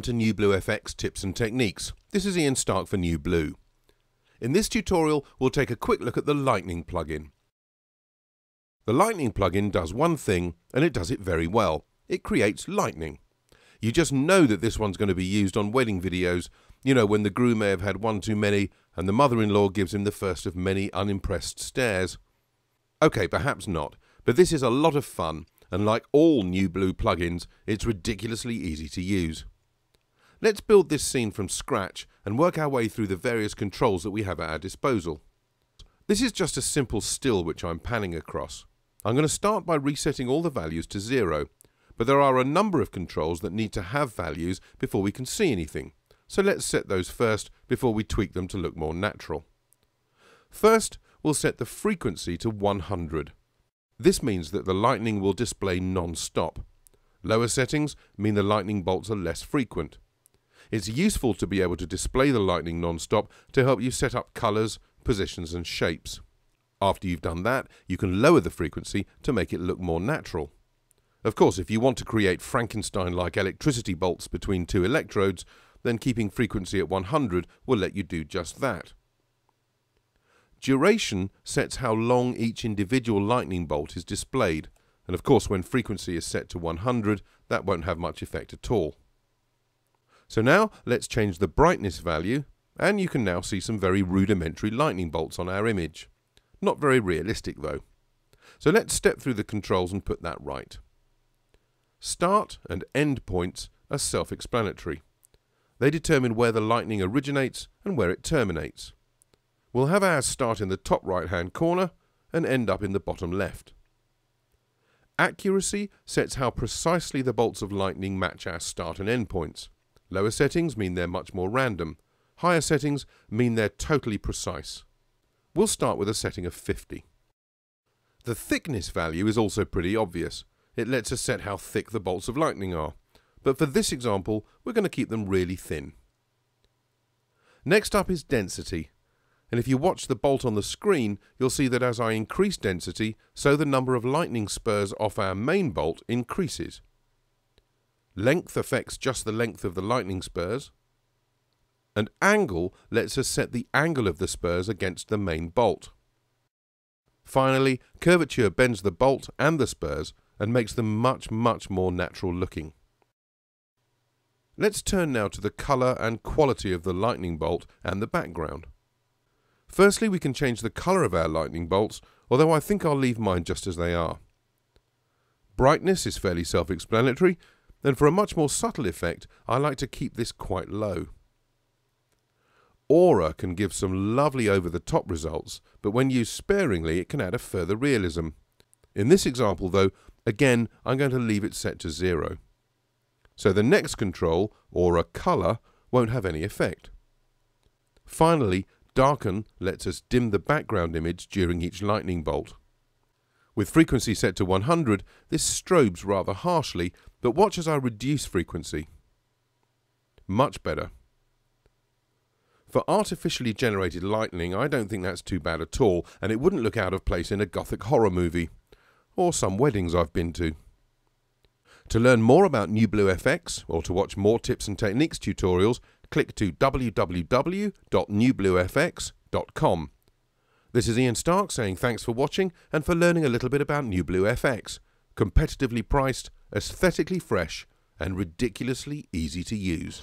Welcome to NewBlue FX Tips and Techniques. This is Ian Stark for NewBlue. In this tutorial, we'll take a quick look at the Lightning plugin. The Lightning plugin does one thing, and it does it very well. It creates lightning. You just know that this one's going to be used on wedding videos, you know, when the groom may have had one too many and the mother-in-law gives him the first of many unimpressed stares. Okay, perhaps not, but this is a lot of fun, and like all NewBlue plugins, it's ridiculously easy to use. Let's build this scene from scratch and work our way through the various controls that we have at our disposal. This is just a simple still which I'm panning across. I'm going to start by resetting all the values to 0, but there are a number of controls that need to have values before we can see anything, so let's set those first before we tweak them to look more natural. First, we'll set the frequency to 100. This means that the lightning will display non-stop. Lower settings mean the lightning bolts are less frequent. It's useful to be able to display the lightning non-stop to help you set up colours, positions and shapes. After you've done that, you can lower the frequency to make it look more natural. Of course, if you want to create Frankenstein-like electricity bolts between two electrodes, then keeping frequency at 100 will let you do just that. Duration sets how long each individual lightning bolt is displayed, and of course when frequency is set to 100, that won't have much effect at all. So now let's change the brightness value, and you can now see some very rudimentary lightning bolts on our image. Not very realistic though. So let's step through the controls and put that right. Start and end points are self-explanatory. They determine where the lightning originates and where it terminates. We'll have ours start in the top right-hand corner and end up in the bottom left. Accuracy sets how precisely the bolts of lightning match our start and end points. Lower settings mean they're much more random. Higher settings mean they're totally precise. We'll start with a setting of 50. The thickness value is also pretty obvious. It lets us set how thick the bolts of lightning are. But for this example, we're going to keep them really thin. Next up is density. And if you watch the bolt on the screen, you'll see that as I increase density, so the number of lightning spurs off our main bolt increases. Length affects just the length of the lightning spurs, and angle lets us set the angle of the spurs against the main bolt. Finally, curvature bends the bolt and the spurs and makes them much more natural looking. Let's turn now to the colour and quality of the lightning bolt and the background. Firstly, we can change the colour of our lightning bolts, although I think I'll leave mine just as they are. Brightness is fairly self-explanatory, and for a much more subtle effect, I like to keep this quite low. Aura can give some lovely over-the-top results, but when used sparingly, it can add a further realism. In this example, though, again, I'm going to leave it set to 0. So the next control, Aura Colour, won't have any effect. Finally, Darken lets us dim the background image during each lightning bolt. With frequency set to 100, this strobes rather harshly, but watch as I reduce frequency. Much better. For artificially generated lightning, I don't think that's too bad at all, and it wouldn't look out of place in a gothic horror movie, or some weddings I've been to. To learn more about NewBlue FX, or to watch more tips and techniques tutorials, click to www.newbluefx.com. This is Ian Stark saying thanks for watching and for learning a little bit about NewBlue FX. Competitively priced, aesthetically fresh, and ridiculously easy to use.